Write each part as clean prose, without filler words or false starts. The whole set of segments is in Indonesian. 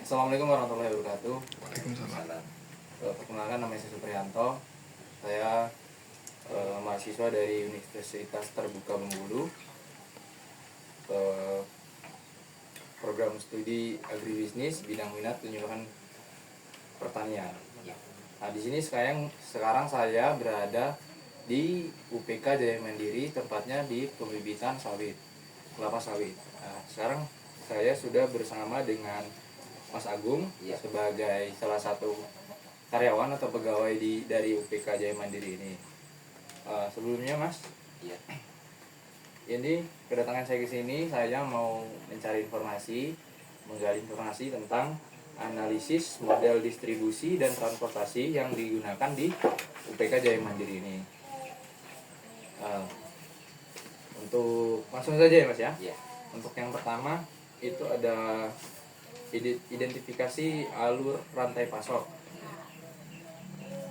Assalamualaikum warahmatullahi wabarakatuh. Waalaikumsalam. Perkenalkan, nama saya Supriyanto. Saya mahasiswa dari Universitas Terbuka Bengkulu, program studi agribisnis bidang minat penyuluhan pertanian. Nah, di sini sekarang saya berada di UPK Jaya Mandiri, tempatnya di pembibitan sawit, kelapa sawit. Nah, sekarang saya sudah bersama dengan Mas Agung sebagai salah satu karyawan atau pegawai dari UPK Jaya Mandiri ini. Sebelumnya Mas, ini kedatangan saya ke sini, saya mau menggali informasi tentang analisis model distribusi dan transportasi yang digunakan di UPK Jaya Mandiri ini. Untuk langsung saja ya Mas ya. Untuk yang pertama itu ada identifikasi alur rantai pasok.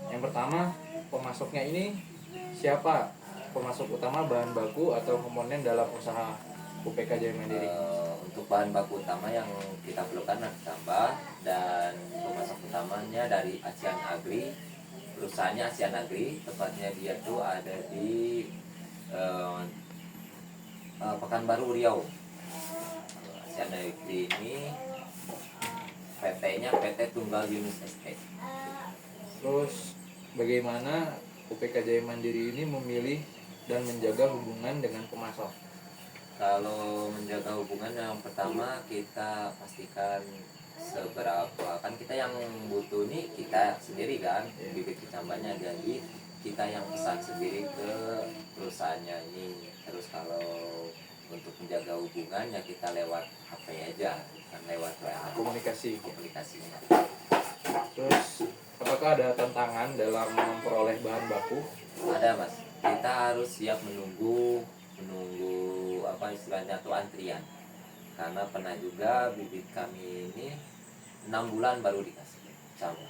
Yang pertama, pemasoknya ini siapa? Pemasok utama bahan baku atau komponen dalam usaha UPK Jaya Mandiri. Untuk bahan baku utama yang kita perlukan ditambah, dan pemasok utamanya dari Asian Agri, perusahaannya Asian Agri, tepatnya dia tuh ada di Pekanbaru Riau. Asian Agri ini PT-nya PT Tunggal Yunus Estate. Terus bagaimana UPK Jaya Mandiri ini memilih dan menjaga hubungan dengan pemasok? Kalau menjaga hubungan, yang pertama kita pastikan seberapa, kan kita yang butuh nih kita sendiri kan, bibit kecambahnya, jadi kita yang pesan sendiri ke perusahaannya ini. Terus kalau untuk menjaga hubungan ya kita lewat HP aja, kan lewat WA, komunikasinya. Terus apakah ada tantangan dalam memperoleh bahan baku? Ada Mas, kita harus siap menunggu apa istilahnya tuh antrian, karena pernah juga bibit kami ini 6 bulan baru dikasih sama.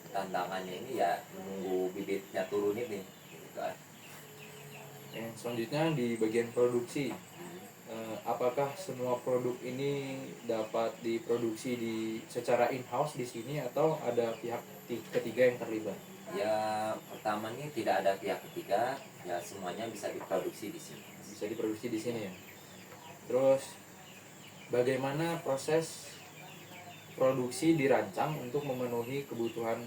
Tantangannya ini ya menunggu bibitnya turun ini gitu kan. Yang selanjutnya di bagian produksi, apakah semua produk ini dapat diproduksi secara in-house di sini atau ada pihak ketiga yang terlibat? Ya pertama nih tidak ada pihak ketiga, ya semuanya bisa diproduksi di sini. Bisa diproduksi di sini ya. Terus bagaimana proses produksi dirancang untuk memenuhi kebutuhan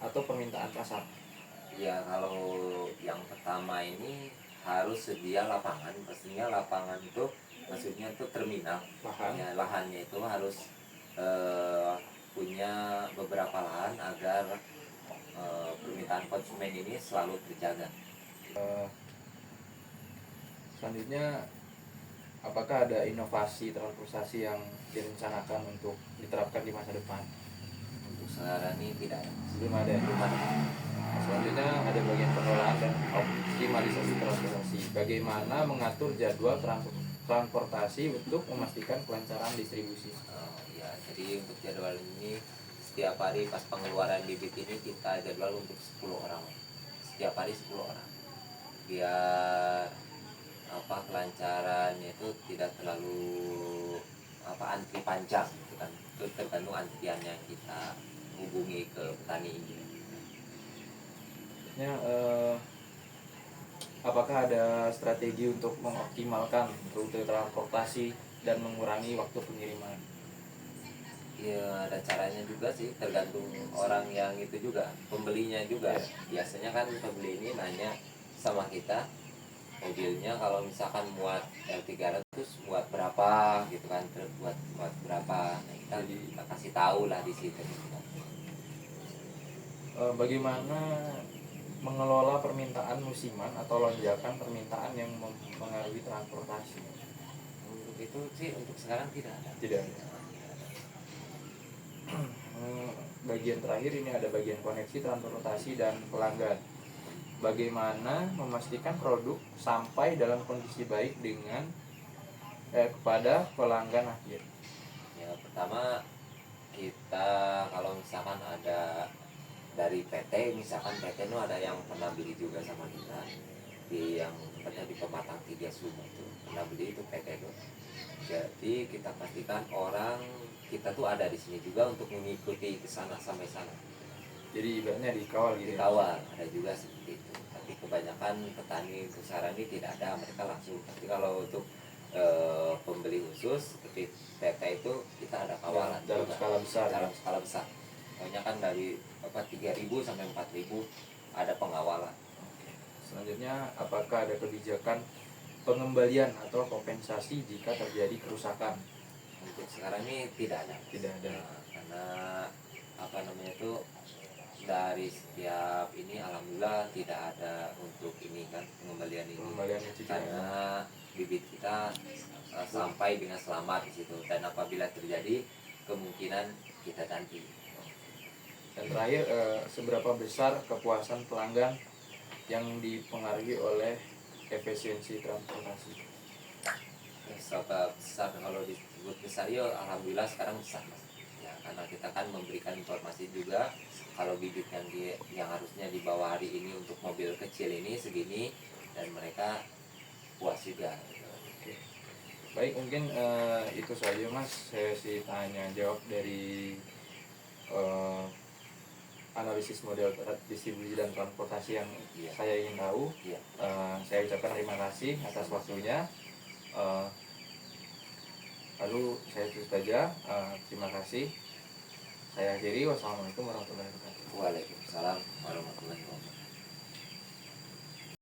atau permintaan pasar? Ya kalau yang pertama ini harus sedia lapangan. Pastinya lapangan itu maksudnya itu terminal ya, lahannya itu harus punya beberapa lahan agar permintaan konsumen ini selalu terjaga. Selanjutnya, apakah ada inovasi transportasi yang direncanakan untuk diterapkan di masa depan? Untuk sekarang ini tidak ada. Belum ada. Selanjutnya ada bagian pengelolaan dan optimalisasi transportasi. Bagaimana mengatur jadwal transportasi untuk memastikan kelancaran distribusi? Ya, jadi untuk jadwal ini setiap hari pas pengeluaran bibit ini kita jadwal untuk 10 orang. Setiap hari 10 orang. Biar kelancarannya itu tidak terlalu antri panjang gitu kan. Itu tergantung antrian yang kita hubungi ke petani ini. Apakah ada strategi untuk mengoptimalkan rute transportasi dan mengurangi waktu pengiriman? Ya ada caranya juga sih, tergantung orang yang itu juga, pembelinya juga. Biasanya kan pembeli ini nanya sama kita, mobilnya kalau misalkan muat L300 muat berapa gitu kan, buat berapa. Nah, kita kasih tahu lah di situ gitu kan. Bagaimana mengelola permintaan musiman atau lonjakan permintaan yang mempengaruhi transportasi? Untuk itu sih untuk sekarang tidak ada. Bagian terakhir ini ada bagian koneksi transportasi dan pelanggan. Bagaimana memastikan produk sampai dalam kondisi baik kepada pelanggan akhir? Ya pertama kita kalau misalkan ada dari PT, misalkan PT itu ada yang pernah beli juga sama kita, seperti yang tempatnya di Pematang Tiga Sumur itu pernah beli itu PT itu. Jadi kita pastikan orang kita tuh ada di sini juga untuk mengikuti ke sana sampai sana. Jadi ibaratnya dikawal gitu ya. Dikawal ada juga seperti itu. Tapi kebanyakan petani untuk saran ini tidak ada, mereka langsung. Tapi kalau untuk pembeli khusus seperti PT itu kita ada kawalan dalam juga. skala besar. Dalam skala besar. Pokoknya kan dari 3.000 sampai 4.000 ada pengawalan. Oke. Selanjutnya, apakah ada kebijakan pengembalian atau kompensasi jika terjadi kerusakan? Untuk sekarang ini tidak ada. Tidak ada. Nah, karena apa namanya itu dari setiap ini alhamdulillah tidak ada untuk ini kan pengembalian ini. Pengembalian itu tidak ada. Karena bibit kita sampai dengan selamat di situ, dan apabila terjadi kemungkinan kita ganti. Dan terakhir, seberapa besar kepuasan pelanggan yang dipengaruhi oleh efisiensi transportasi? Seberapa besar, kalau disebut besar ya alhamdulillah sekarang besar, Mas. Ya, karena kita kan memberikan informasi juga kalau bibit yang harusnya dibawa hari ini untuk mobil kecil ini segini, dan mereka puas juga gitu. Oke. Baik, mungkin itu saja Mas, saya sih tanya jawab dari analisis model distribusi dan transportasi yang Iya. saya ingin tahu. Iya. Saya ucapkan terima kasih atas waktunya. Lalu saya tutup saja. Terima kasih. Saya akhiri. Wassalamualaikum warahmatullahi wabarakatuh. Waalaikumsalam warahmatullahi wabarakatuh.